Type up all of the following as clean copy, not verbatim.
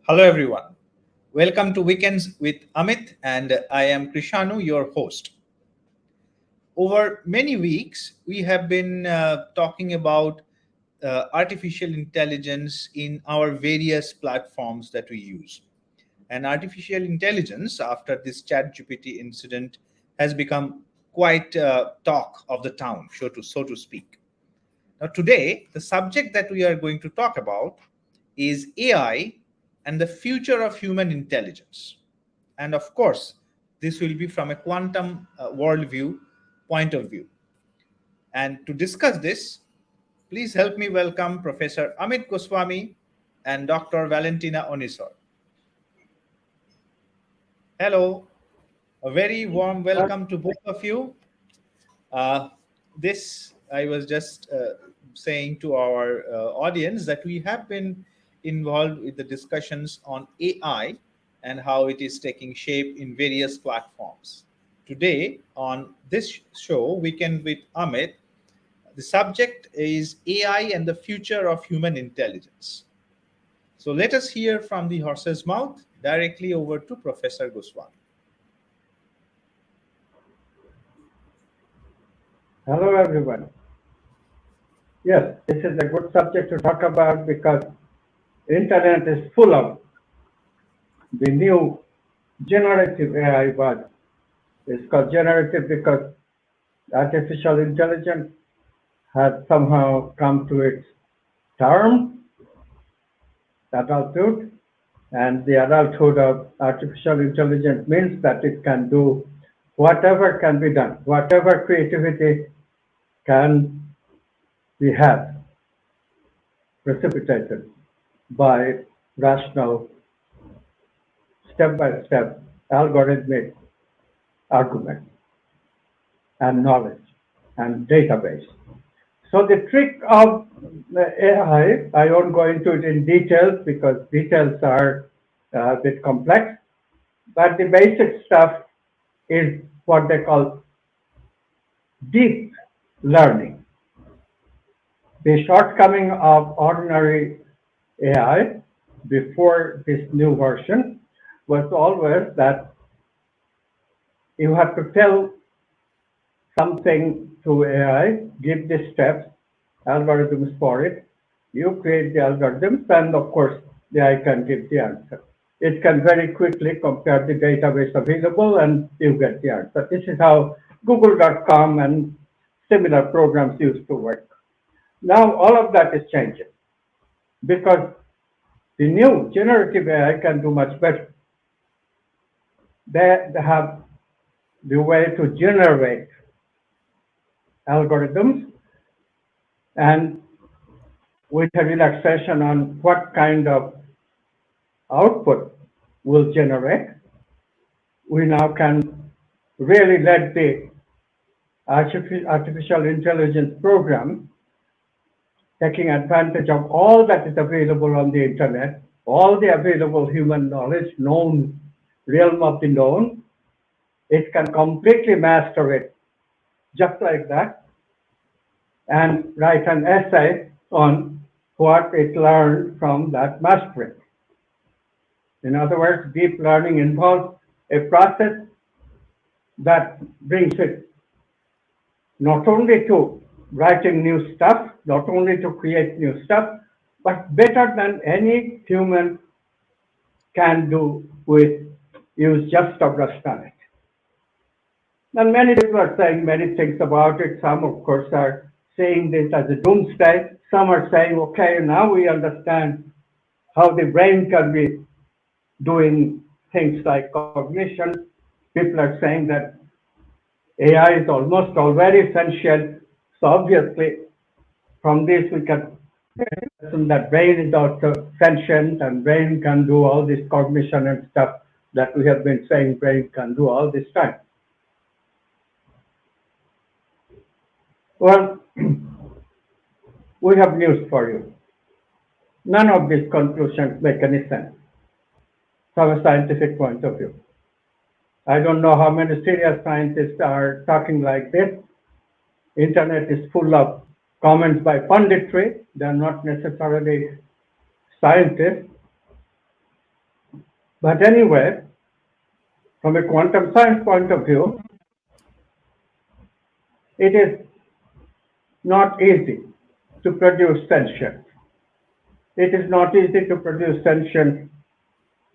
Hello, everyone. Welcome to Weekends with Amit, and I am Krishanu, your host. Over many weeks, we have been talking about artificial intelligence in our various platforms that we use. And artificial intelligence, after this ChatGPT incident, has become quite talk of the town, so to speak. Now, today, the subject that we are going to talk about is AI and the future of human intelligence. And of course, this will be from a quantum worldview point of view. And to discuss this, please help me welcome Professor Amit Goswami and Dr. Valentina Onisor. Hello, a very warm welcome to both of you. Uh, this, I was just saying to our audience that we have been involved with the discussions on AI and how it is taking shape in various platforms. Today, on this show, Weekend with Amit, the subject is AI and the future of human intelligence. So let us hear from the horse's mouth directly over to Professor Goswami. Hello, everyone. Yes, this is a good subject to talk about because internet is full of the new generative AI word. It's called generative because artificial intelligence has somehow come to its term, adulthood, and the adulthood of artificial intelligence means that it can do whatever can be done, whatever creativity can be had, precipitated by rational, step-by-step, algorithmic argument and knowledge and database. So the trick of the AI, I won't go into it in details because details are a bit complex, but the basic stuff is what they call deep learning. The shortcoming of ordinary AI before this new version was always that you have to tell something to AI, give the steps, algorithms for it. You create the algorithms, and of course, the AI can give the answer. It can very quickly compare the database available, and you get the answer. This is how Google.com and similar programs used to work. Now, all of that is changing because the new generative AI can do much better. They have the way to generate algorithms and with a relaxation on what kind of output will generate, we now can really let the artificial intelligence program taking advantage of all that is available on the internet, all the available human knowledge, known realm of the known, it can completely master it just like that and write an essay on what it learned from that mastering. In other words, deep learning involves a process that brings it not only to writing new stuff, not only to create new stuff, but better than any human can do with use just a brush on it. And many people are saying many things about it. Some, of course, are saying this as a doomsday. Some are saying, okay, now we understand how the brain can be doing things like cognition. People are saying that AI is almost already sentient. So obviously, from this we can assume that brain is also sentient and brain can do all this cognition and stuff that we have been saying brain can do all this time. Well, we have news for you. None of these conclusions make any sense from a scientific point of view. I don't know how many serious scientists are talking like this. Internet is full of comments by punditry. They are not necessarily scientists. But anyway, from a quantum science point of view, it is not easy to produce sentience. It is not easy to produce sentience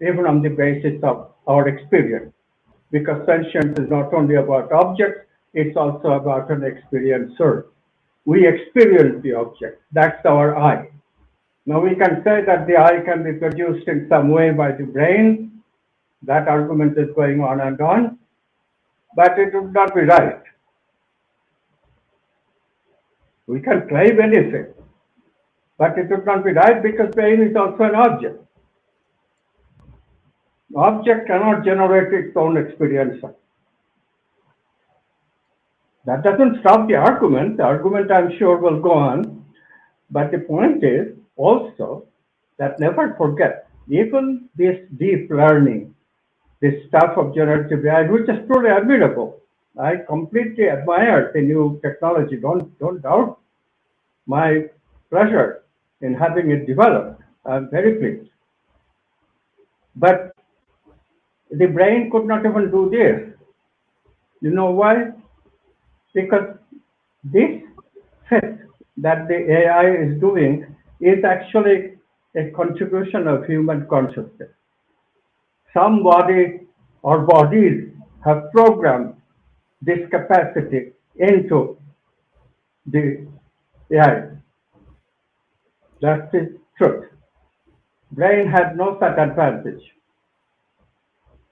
even on the basis of our experience, because sentience is not only about objects, it's also about an experiencer. We experience the object. That's our I. Now we can say that the I can be produced in some way by the brain. That argument is going on, but it would not be right. We can claim anything, but it would not be right because brain is also an object. Object cannot generate its own experience. That doesn't stop the argument. The argument, I'm sure, will go on. But the point is also that never forget, even this deep learning, this stuff of generative AI, which is truly admirable. I completely admire the new technology. Don't doubt my pleasure in having it developed. I'm very pleased. But the brain could not even do this. You know why? Because this fit that the AI is doing is actually a contribution of human consciousness. Somebody or bodies have programmed this capacity into the AI. That's the truth. Brain had no such advantage.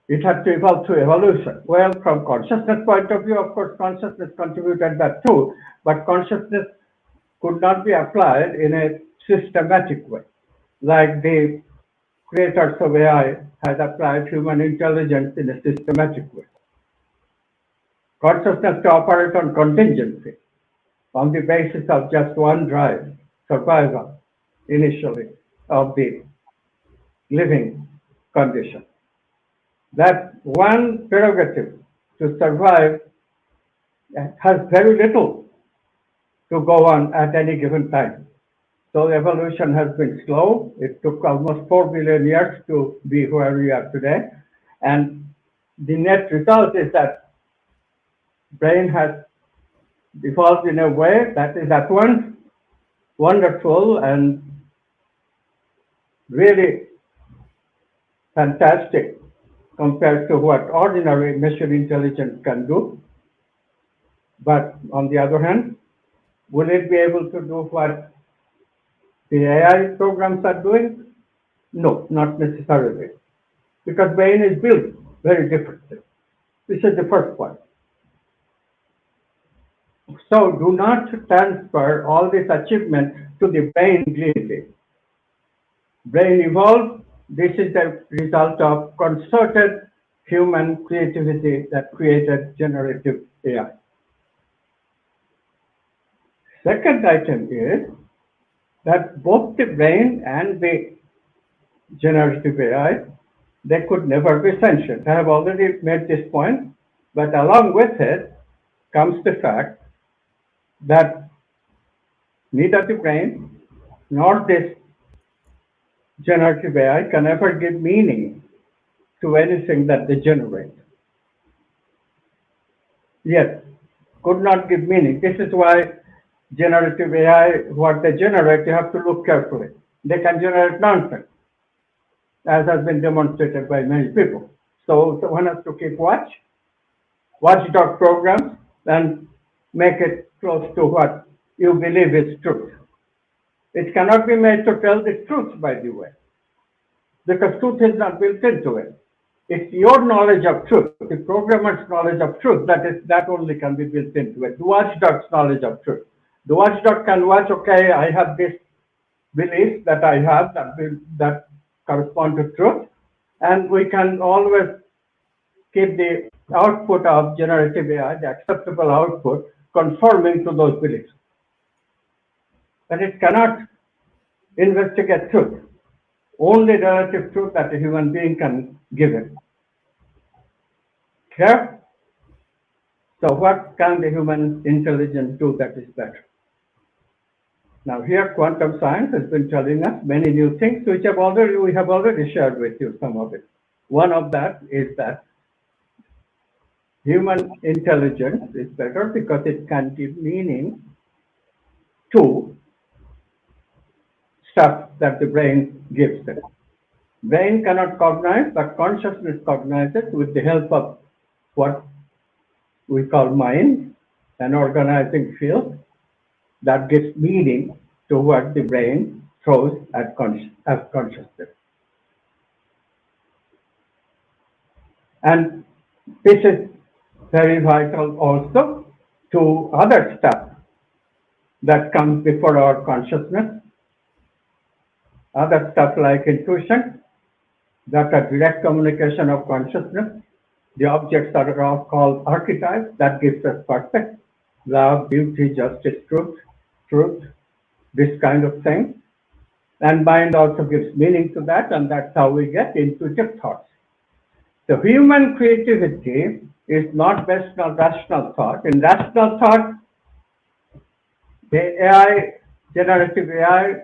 It had to evolve through evolution. Well, from consciousness point of view, of course, consciousness contributed that too, but consciousness could not be applied in a systematic way, like the creators of AI had applied human intelligence in a systematic way. Consciousness to operate on contingency, on the basis of just one drive, survival, initially, of the living condition. That one prerogative to survive has very little to go on at any given time. So evolution has been slow. It took almost 4 billion years to be where we are today. And the net result is that brain has evolved in a way that is at once wonderful and really fantastic compared to what ordinary machine intelligence can do. But on the other hand, will it be able to do what the AI programs are doing? No, not necessarily, because brain is built very differently. This is the first point. So do not transfer all this achievement to the brain clearly. Brain evolved. This is the result of concerted human creativity that created generative AI. Second item is that both the brain and the generative AI, they could never be sentient. I have already made this point, but along with it comes the fact that neither the brain nor this generative AI can ever give meaning to anything that they generate. Yes, could not give meaning. This is why generative AI, what they generate, you have to look carefully. They can generate nonsense, as has been demonstrated by many people. So one has to keep watchdog programs, and make it close to what you believe is truth. It cannot be made to tell the truth, by the way, because truth is not built into it. It's your knowledge of truth, the programmer's knowledge of truth, that only can be built into it. The watchdog's knowledge of truth. The watchdog can watch, okay, I have this belief that I have that correspond to truth, and we can always keep the output of generative AI, the acceptable output, conforming to those beliefs. But it cannot investigate truth, only relative truth that a human being can give it. Clear? So what can the human intelligence do that is better? Now here quantum science has been telling us many new things which we have already shared with you, some of it. One of that is that human intelligence is better because it can give meaning to stuff that the brain gives it. Brain cannot cognize, but consciousness cognizes with the help of what we call mind, an organizing field that gives meaning to what the brain throws as consciousness. And this is very vital also to other stuff that comes before our consciousness, other stuff like intuition, that are direct communication of consciousness. The objects are all called archetypes. That gives us purpose, love, beauty, justice, truth, this kind of thing. And mind also gives meaning to that, and that's how we get intuitive thoughts. So human creativity is not based on rational thought. In rational thought, the AI, generative AI,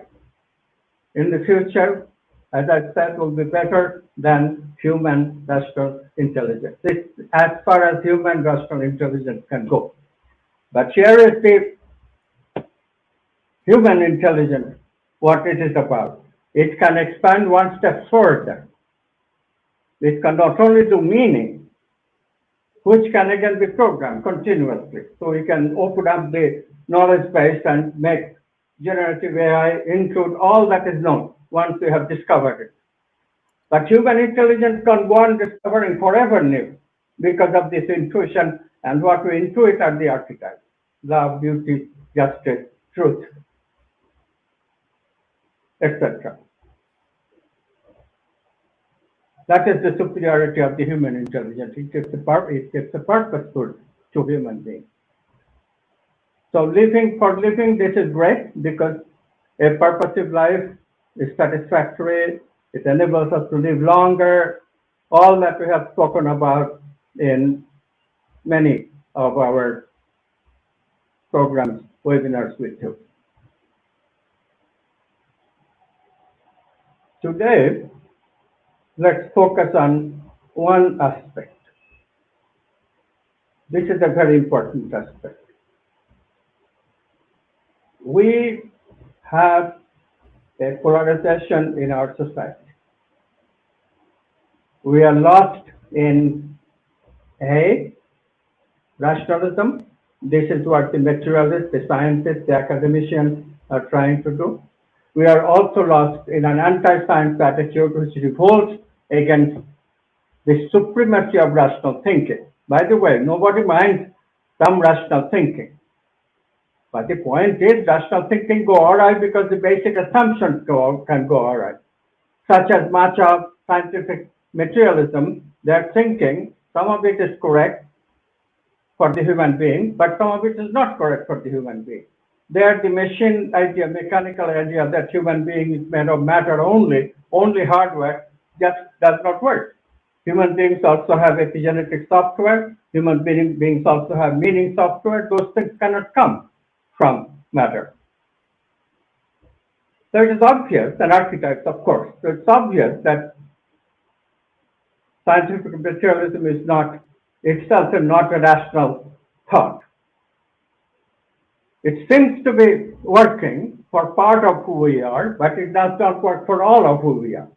in the future, as I said, will be better than human rational intelligence. It's as far as human rational intelligence can go. But here is the human intelligence, what it is about. It can expand one step further. It can not only do meaning, which can again be programmed continuously. So we can open up the knowledge base and make generative AI include all that is known once we have discovered it. But human intelligence can go on discovering forever new because of this intuition, and what we intuit are the archetypes: love, beauty, justice, truth, etc. That is the superiority of the human intelligence. It gives a purpose to human beings. So for living, this is great because a purposive life is satisfactory. It enables us to live longer. All that we have spoken about in many of our programs, webinars with you. Today, let's focus on one aspect. This is a very important aspect. We have a polarization in our society. We are lost in rationalism. This is what the materialists, the scientists, the academicians are trying to do. We are also lost in an anti-science attitude which revolts against the supremacy of rational thinking. By the way, nobody minds some rational thinking. But the point is, rational thinking go all right because the basic assumptions can go all right. Such as much of scientific materialism, their thinking, some of it is correct for the human being, but some of it is not correct for the human being. There, the machine idea, mechanical idea that human being is made of matter only hardware, just does not work. Human beings also have epigenetic software. Human beings also have meaning software. Those things cannot come from matter. So it is obvious, and archetypes, of course. So it's obvious that scientific materialism is not itself not a rational thought. It seems to be working for part of who we are, but it does not work for all of who we are.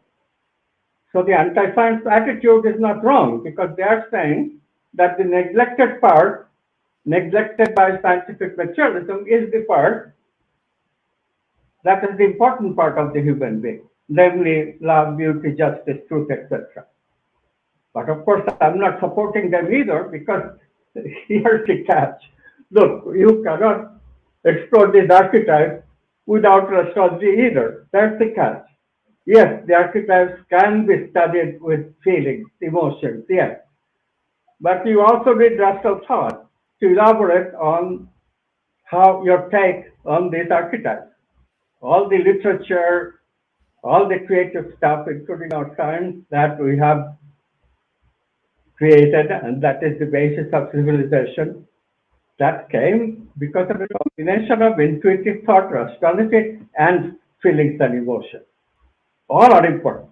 So the anti-science attitude is not wrong because they are saying that the neglected part, neglected by scientific materialism, is the part that is the important part of the human being, namely love, beauty, justice, truth, etc. But of course, I'm not supporting them either because here's the catch. Look, you cannot explore these archetypes without astrology either. That's the catch. Yes, the archetypes can be studied with feelings, emotions, yes. But you also need rational thought to elaborate on how your take on these archetypes. All the literature, all the creative stuff, including our science that we have created, and that is the basis of civilization, that came because of a combination of intuitive thought, rationality, and feelings and emotions. All are important.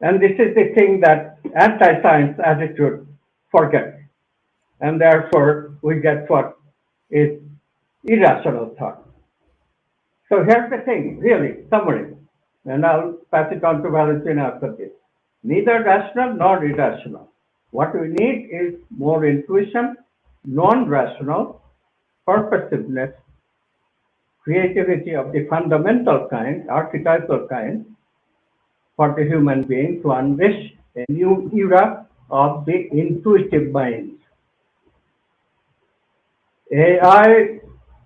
And this is the thing that anti-science attitude forgets. And therefore, we get what is irrational thought. So here's the thing, really, summary. And I'll pass it on to Valentina after this. Neither rational nor irrational. What we need is more intuition, non-rational, purposiveness, creativity of the fundamental kind, archetypal kind, for the human being to unleash a new era of the intuitive mind. AI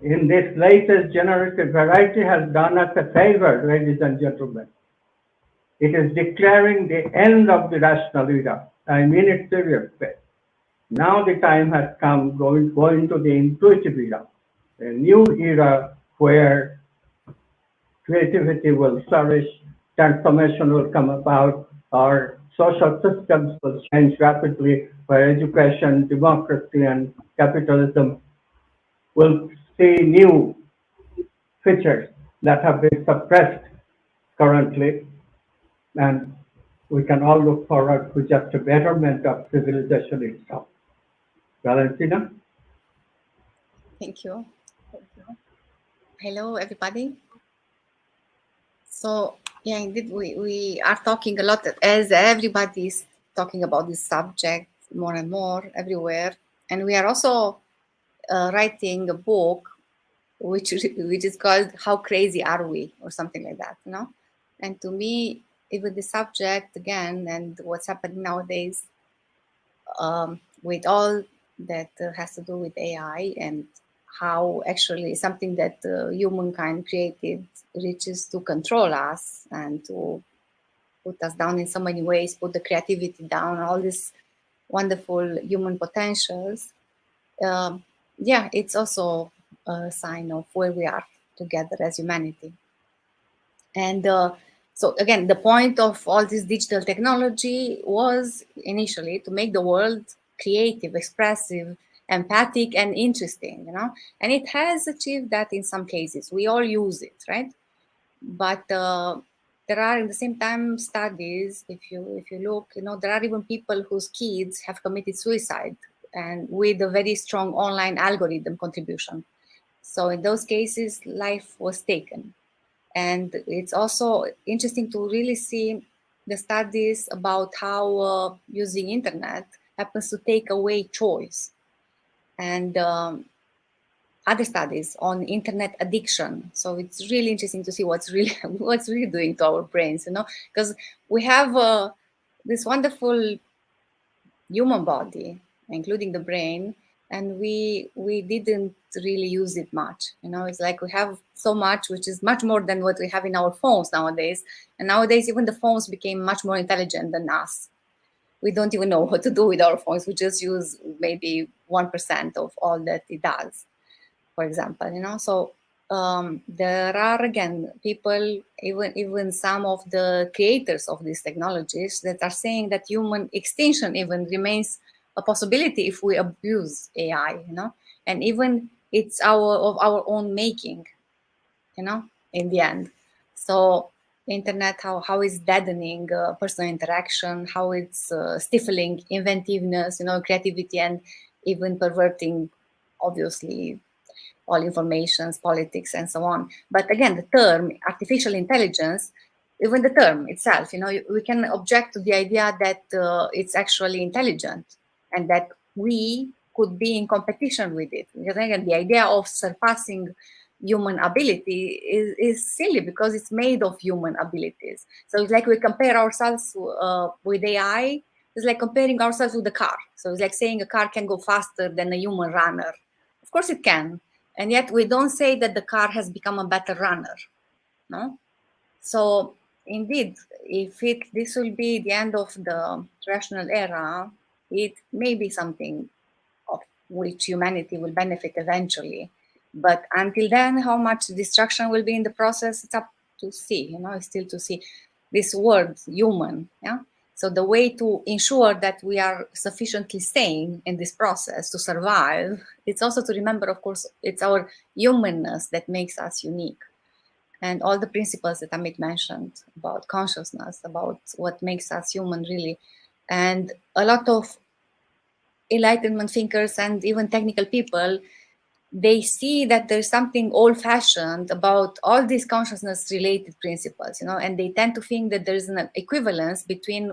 in this latest generative variety has done us a favor, ladies and gentlemen. It is declaring the end of the rational era. I mean it seriously. Now the time has come going to the intuitive era, a new era where creativity will flourish, transformation will come about, our social systems will change rapidly, where education, democracy, and capitalism will see new features that have been suppressed currently, and we can all look forward to just a betterment of civilization itself. Valentina? Thank you. Hello, everybody. So, yeah, indeed, we are talking a lot, as everybody is talking about this subject more and more everywhere. And we are also writing a book which is called "How Crazy Are We?" or something like that, you know. And to me, even the subject again and what's happening nowadays with all that has to do with AI and how actually something that humankind created reaches to control us and to put us down in so many ways, put the creativity down, all these wonderful human potentials. Yeah, it's also a sign of where we are together as humanity. And so again, the point of all this digital technology was initially to make the world creative, expressive, empathic, and interesting, you know. And it has achieved that in some cases. We all use it, right? But there are, in the same time, studies. If you look, you know, there are even people whose kids have committed suicide, and with a very strong online algorithm contribution. So in those cases, life was taken. And it's also interesting to really see the studies about how using internet happens to take away choice. And other studies on internet addiction. So it's really interesting to see what's really doing to our brains, you know, because we have this wonderful human body, including the brain, and we didn't really use it much. You know, it's like we have so much, which is much more than what we have in our phones nowadays. And nowadays, even the phones became much more intelligent than us. We don't even know what to do with our phones. We just use maybe 1% of all that it does, for example, you know. So there are, again, people, even some of the creators of these technologies, that are saying that human extinction even remains a possibility if we abuse AI, you know, and even it's of our own making, you know, in the end. So internet, how is deadening personal interaction, how it's stifling inventiveness, you know, creativity, and even perverting, obviously, all informations, politics, and so on. But again, the term artificial intelligence, even the term itself, you know, we can object to the idea that it's actually intelligent and that we could be in competition with it. Because again, the idea of surpassing human ability is silly because it's made of human abilities. So it's like we compare ourselves with AI. It's like comparing ourselves with a car. So it's like saying a car can go faster than a human runner. Of course it can. And yet we don't say that the car has become a better runner, no? So indeed, if this will be the end of the rational era, it may be something of which humanity will benefit eventually. But until then, how much destruction will be in the process, it's up to see, you know, it's still to see. This word, human, yeah? So the way to ensure that we are sufficiently sane in this process to survive, it's also to remember, of course, it's our humanness that makes us unique. and all the principles that Amit mentioned about consciousness, about what makes us human really. And a lot of enlightenment thinkers and even technical people, they see that there's something old-fashioned about all these consciousness-related principles, and they tend to think that there's an equivalence between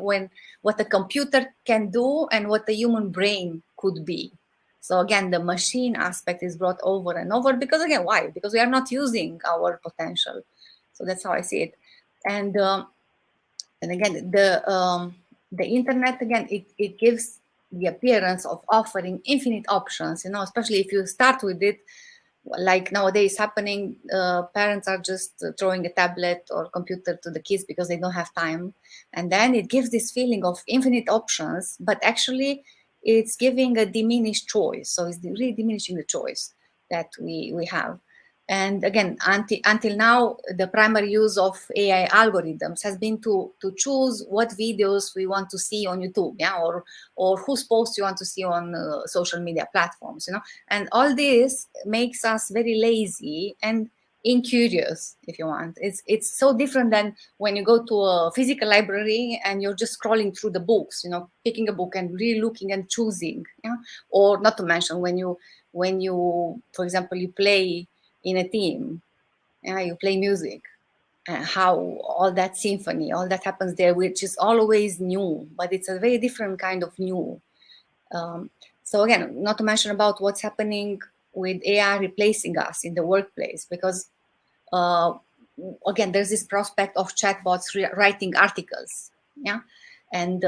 what a computer can do and what the human brain could be. So again, the machine aspect is brought over and over because, again, why? Because we are not using our potential. So that's how I see it. And again, the internet, again, it gives the appearance of offering infinite options, especially if you start with it, like nowadays happening, parents are just throwing a tablet or computer to the kids because they don't have time. And then it gives this feeling of infinite options, but actually it's giving a diminished choice. So it's really diminishing the choice that we have. And again, until now, the primary use of AI algorithms has been to choose what videos we want to see on YouTube, or whose posts you want to see on social media platforms, And all this makes us very lazy and incurious, if you want. It's so different than when you go to a physical library and you're just scrolling through the books, picking a book and really looking and choosing, Or not to mention when you, for example, you play in a team, you play music, and how all that symphony, all that happens there, which is always new, but it's a very different kind of new. So again, not to mention about what's happening with AI replacing us in the workplace, because again, there's this prospect of chatbots writing articles, and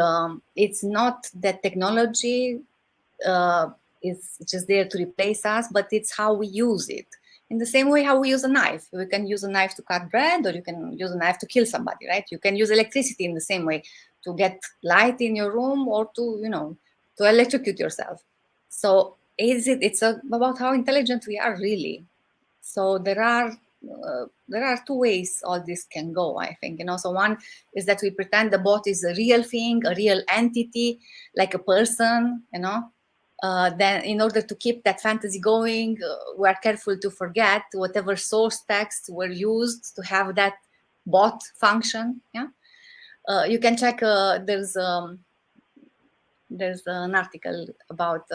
it's not that technology is just there to replace us, but it's how we use it. In the same way how we use a knife. You can use a knife to cut bread, or you can use a knife to kill somebody, right? You can use electricity in the same way to get light in your room, or to electrocute yourself. So it's about how intelligent we are really. So there are two ways all this can go, I think. So one is that we pretend the bot is a real thing, a real entity, like a person, then in order to keep that fantasy going, we are careful to forget whatever source texts were used to have that bot function. You can check, there's an article about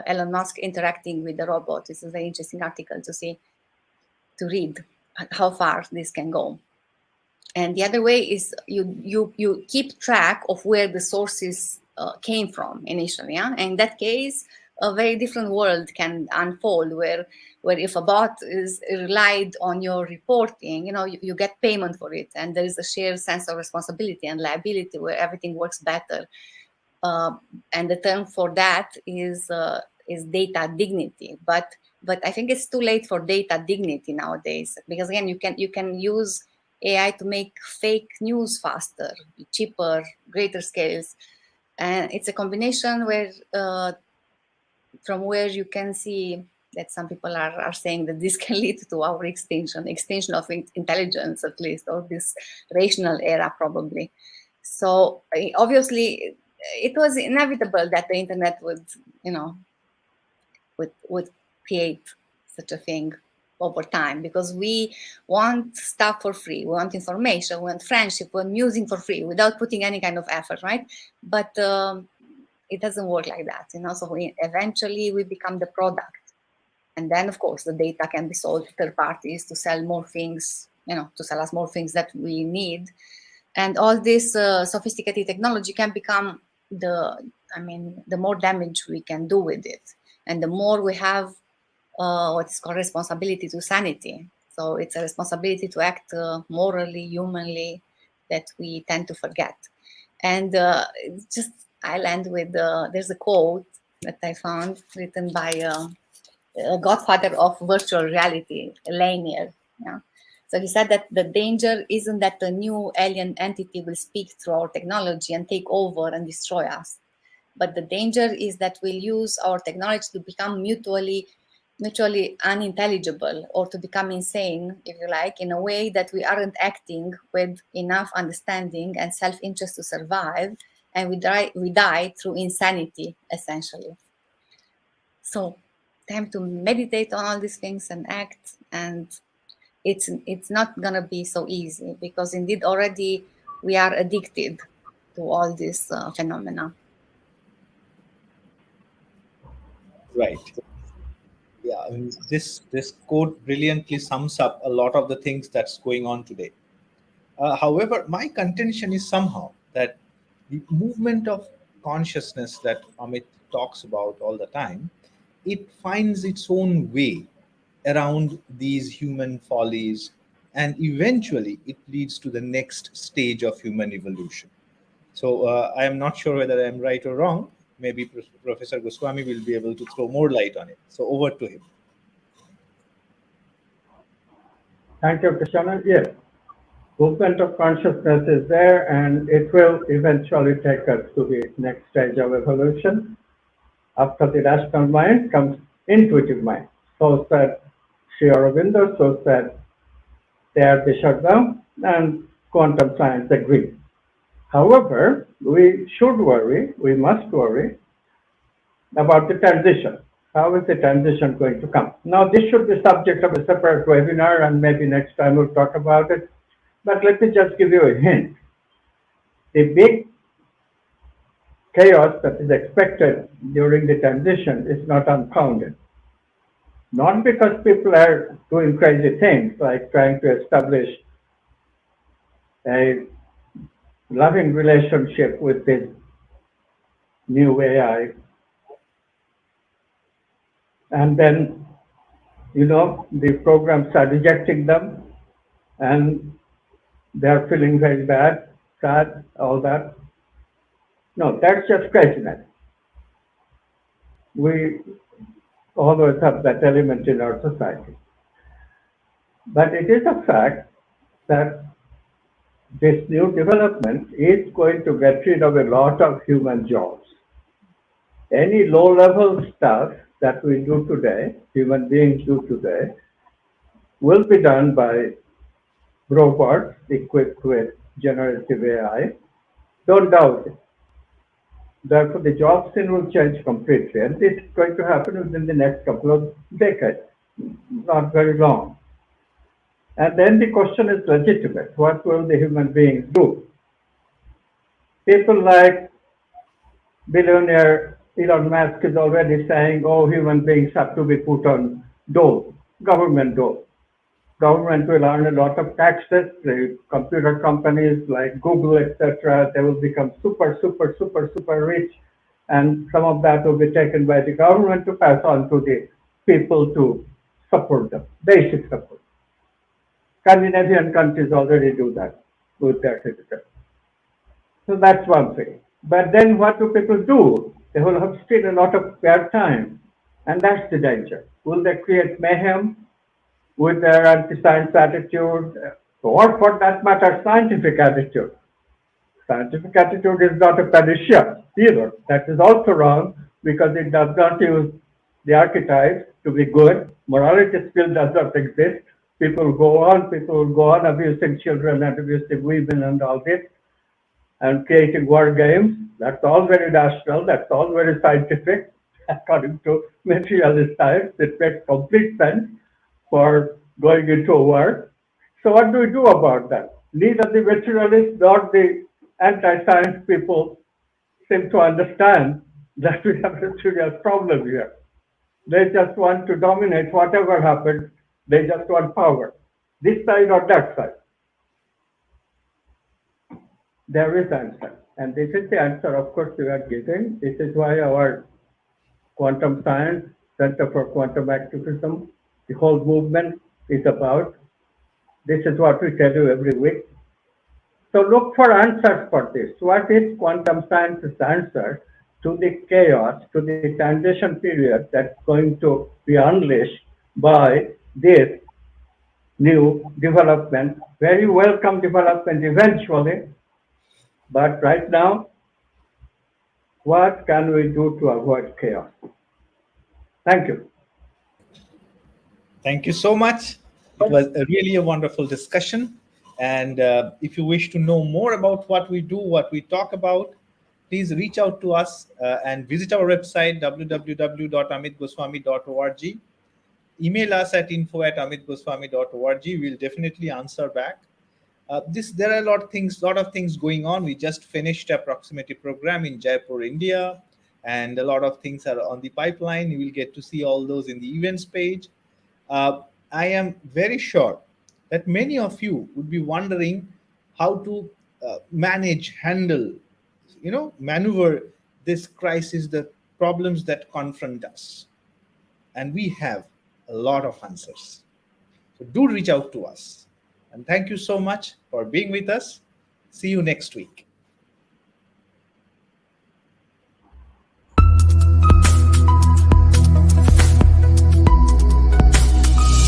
Elon Musk interacting with the robot. It's a very interesting article to read how far this can go. And the other way is you keep track of where the sources came from initially. And in that case, a very different world can unfold where if a bot is relied on your reporting, you get payment for it, and there is a shared sense of responsibility and liability where everything works better. And the term for that is data dignity. But I think it's too late for data dignity nowadays, because again, you can use AI to make fake news faster, cheaper, greater scales, and it's a combination where from where you can see that some people are saying that this can lead to our extinction of intelligence, at least, or this rational era probably. So obviously it was inevitable that the internet would create such a thing over time, because we want stuff for free, we want information, we want friendship, we want music for free without putting any kind of effort, right? But it doesn't work like that, so eventually we become the product, and then of course the data can be sold to third parties to sell more things, to sell us more things that we need. And all this sophisticated technology can become the more damage we can do with it, and the more we have what's called responsibility to sanity. So it's a responsibility to act morally, humanly, that we tend to forget. And I'll end with, there's a quote that I found written by a godfather of virtual reality, Lanier. So he said that the danger isn't that the new alien entity will speak through our technology and take over and destroy us, but the danger is that we'll use our technology to become mutually unintelligible, or to become insane, if you like, in a way that we aren't acting with enough understanding and self-interest to survive, and we die through insanity, essentially. So time to meditate on all these things and act, and it's not gonna be so easy, because indeed already we are addicted to all this phenomena. Right. Yeah, I mean, this quote brilliantly sums up a lot of the things that's going on today. However, my contention is somehow that the movement of consciousness that Amit talks about all the time, it finds its own way around these human follies, and eventually it leads to the next stage of human evolution. So I am not sure whether I am right or wrong. Maybe Professor Goswami will be able to throw more light on it. So over to him. Thank you, Krishna. Yes, movement of consciousness is there, and it will eventually take us to the next stage of evolution. After the rational mind comes intuitive mind. So said Sri Aurobindo, so said Teilhard de Chardin, and quantum science agrees. However, we should worry, we must worry about the transition. How is the transition going to come? Now, this should be subject of a separate webinar, and maybe next time we'll talk about it. But let me just give you a hint. The big chaos that is expected during the transition is not unfounded. Not because people are doing crazy things like trying to establish a loving relationship with this new AI, and then, the programs are rejecting them, and they're feeling very bad, sad, all that. No, that's just craziness. We always have that element in our society. But it is a fact that this new development is going to get rid of a lot of human jobs. Any low-level stuff that we do today, human beings do today, will be done by robots equipped with generative AI. Don't doubt it. Therefore, the job scene will change completely, and this is going to happen within the next couple of decades, not very long. And then the question is legitimate. What will the human beings do? People like billionaire Elon Musk is already saying, oh, human beings have to be put on dole, government dole. Government will earn a lot of taxes. The computer companies like Google, etc., they will become super, super, super, super rich. And some of that will be taken by the government to pass on to the people to support them, basic support. Scandinavian countries already do that with their citizens. So that's one thing. But then what do people do? They will have still a lot of spare time. And that's the danger. Will they create mayhem with their anti-science attitude, or for that matter, scientific attitude? Scientific attitude is not a panacea either. That is also wrong, because it does not use the archetypes to be good. Morality still does not exist. People will go on abusing children and abusing women and all this, and creating war games. That's all very rational. That's all very scientific. According to materialist science, it makes complete sense for going into a war. So what do we do about that? Neither the materialists nor the anti-science people seem to understand that we have a serious problem here. They just want to dominate whatever happens. They just want power, this side or that side. There is answer, and this is the answer, of course, we are giving. This is why our quantum science, Center for Quantum Activism, the whole movement is about. This is what we tell you every week. So look for answers for this. What is quantum science's answer to the chaos, to the transition period that's going to be unleashed by this new development, very welcome development eventually, but right now, what can we do to avoid chaos? Thank you. Thank you so much. It was really a wonderful discussion. And if you wish to know more about what we do, what we talk about, please reach out to us and visit our website, www.amitgoswami.org. email us at info@amitgoswami.org. We'll definitely answer back. There are lot of things going on. We just finished a proximity program in Jaipur, India, and a lot of things are on the pipeline. You will get to see all those in the events page. I am very sure that many of you would be wondering how to handle, maneuver this crisis, the problems that confront us, and we have a lot of answers. So do reach out to us. And thank you so much for being with us. See you next week.